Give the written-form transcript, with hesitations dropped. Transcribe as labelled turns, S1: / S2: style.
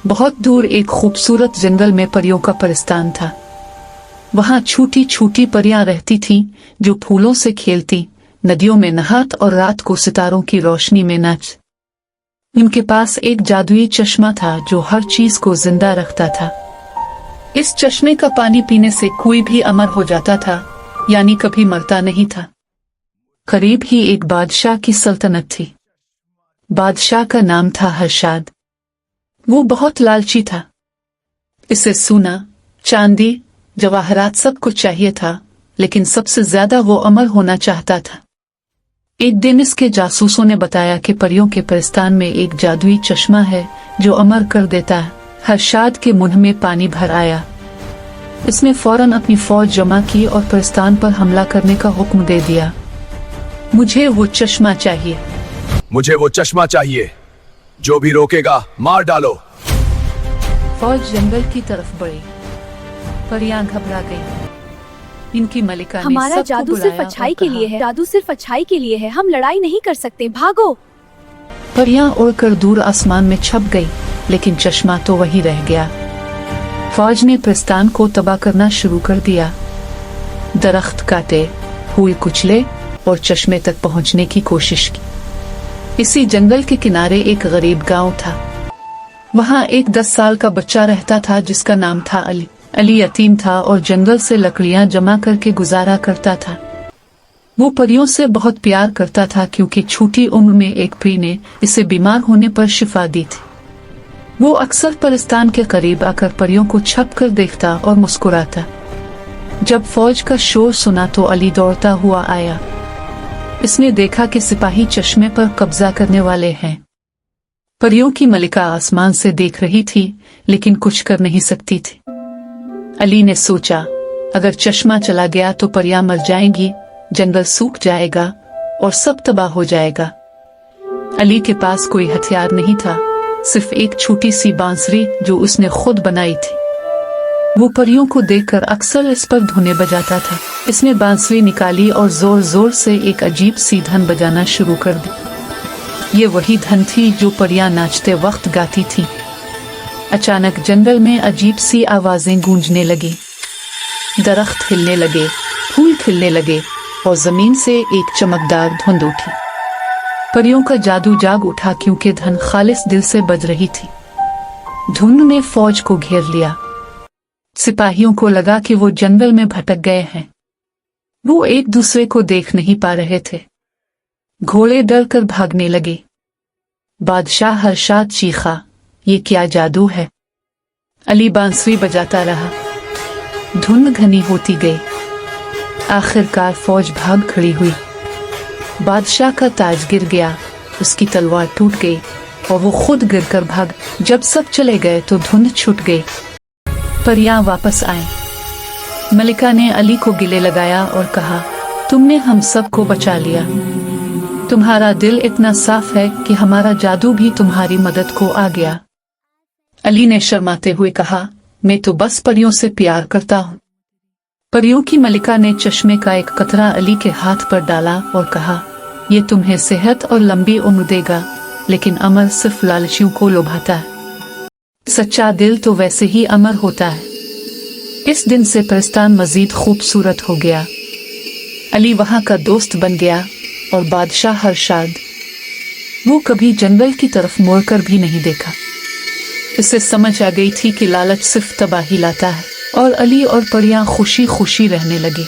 S1: बहुत दूर एक खूबसूरत जंगल में परियों का परिस्तान था। वहां छोटी छोटी परियां रहती थीं जो फूलों से खेलती, नदियों में नहात और रात को सितारों की रोशनी में नाच। उनके पास एक जादुई चश्मा था जो हर चीज को जिंदा रखता था। इस चश्मे का पानी पीने से कोई भी अमर हो जाता था, यानी कभी मरता नहीं था। करीब ही एक बादशाह की सल्तनत थी। बादशाह का नाम था हर्षाद। वो बहुत लालची था। इसे सोना, चांदी, जवाहरात सब कुछ चाहिए था, लेकिन सबसे ज्यादा वो अमर होना चाहता था। एक दिन इसके जासूसों ने बताया कि परियों के परिस्तान में एक जादुई चश्मा है जो अमर कर देता है। हर्षाद के मुंह में पानी भर आया। इसने फौरन अपनी फौज जमा की और परिस्तान पर हमला करने का हुक्म दे दिया। मुझे वो चश्मा चाहिए।
S2: मुझे वो चश्मा चाहिए। जो भी रोकेगा मार डालो।
S1: फौज जंगल की तरफ बढ़ी। परियां घबरा गईं। इनकी मलिका ने
S3: हमारा
S1: सबको
S3: जादू
S1: बुलाया
S3: सिर्फ
S1: और
S3: अच्छाई के
S1: कहा,
S3: लिए है। जादू सिर्फ अच्छाई के लिए है। हम लड़ाई नहीं कर सकते। भागो।
S1: परियां उड़कर दूर आसमान में छप गई, लेकिन चश्मा तो वही रह गया। फौज ने प्रस्थान को तबाह करना शुरू कर दिया। दरख्त काटे, फूल कुचले और चश्मे तक पहुंचने की कोशिश की। इसी जंगल के किनारे एक गरीब गांव था। वहां एक 10 साल का बच्चा रहता था जिसका नाम था अली। अली यतीम था और जंगल से लकड़ियां जमा करके गुजारा करता था। वो परियों से बहुत प्यार करता था क्योंकि छोटी उम्र में एक परी ने इसे बीमार होने पर शिफा दी थी। वो अक्सर परिस्तान के करीब आकर परियों को छप कर देखता और मुस्कुराता। जब फौज का शोर सुना तो अली दौड़ता हुआ आया। इसने देखा कि सिपाही चश्मे पर कब्जा करने वाले हैं। परियों की मलिका आसमान से देख रही थी, लेकिन कुछ कर नहीं सकती थी। अली ने सोचा, अगर चश्मा चला गया तो परियां मर जाएंगी, जंगल सूख जाएगा और सब तबाह हो जाएगा। अली के पास कोई हथियार नहीं था, सिर्फ एक छोटी सी बांसुरी जो उसने खुद बनाई थी। वो परियों को देखकर अक्सर इस पर धुनें बजाता था। इसने बांसुरी निकाली और जोर जोर से एक अजीब सी धन बजाना शुरू कर दी। ये वही धन थी जो परियां नाचते वक्त गाती थी। अचानक जंगल में अजीब सी आवाजें गूंजने लगी। दरख्त हिलने लगे, फूल खिलने लगे और जमीन से एक चमकदार धुंध उठी। परियों का जादू जाग उठा क्योंकि धन खालिस दिल से बज रही थी। धुंध ने फौज को घेर लिया। सिपाहियों को लगा कि वो जंगल में भटक गए हैं। वो एक दूसरे को देख नहीं पा रहे थे। घोड़े डर कर भागने लगे। बादशाह हर्षाद चीखा, ये क्या जादू है? अली बांसुरी बजाता रहा। धुंध घनी होती गई। आखिरकार फौज भाग खड़ी हुई। बादशाह का ताज गिर गया, उसकी तलवार टूट गई और वो खुद गिरकर भाग। जब सब चले गए तो धुंध छूट गई। परियां वापस आए। मलिका ने अली को गले लगाया और कहा, तुमने हम सबको बचा लिया। तुम्हारा दिल इतना साफ है कि हमारा जादू भी तुम्हारी मदद को आ गया। अली ने शर्माते हुए कहा, मैं तो बस परियों से प्यार करता हूँ। परियों की मलिका ने चश्मे का एक कतरा अली के हाथ पर डाला और कहा, ये तुम्हें सेहत और लंबी उम्र देगा, लेकिन अमर सिर्फ लालचियों को लुभाता है। सच्चा दिल तो वैसे ही अमर होता है। इस दिन से परिस्तान मजीद खूबसूरत हो गया। अली वहां का दोस्त बन गया और बादशाह हर्षाद, वो कभी जंगल की तरफ मुड़कर भी नहीं देखा। इसे समझ आ गई थी कि लालच सिर्फ तबाही लाता है, और अली और परियां खुशी खुशी रहने लगे।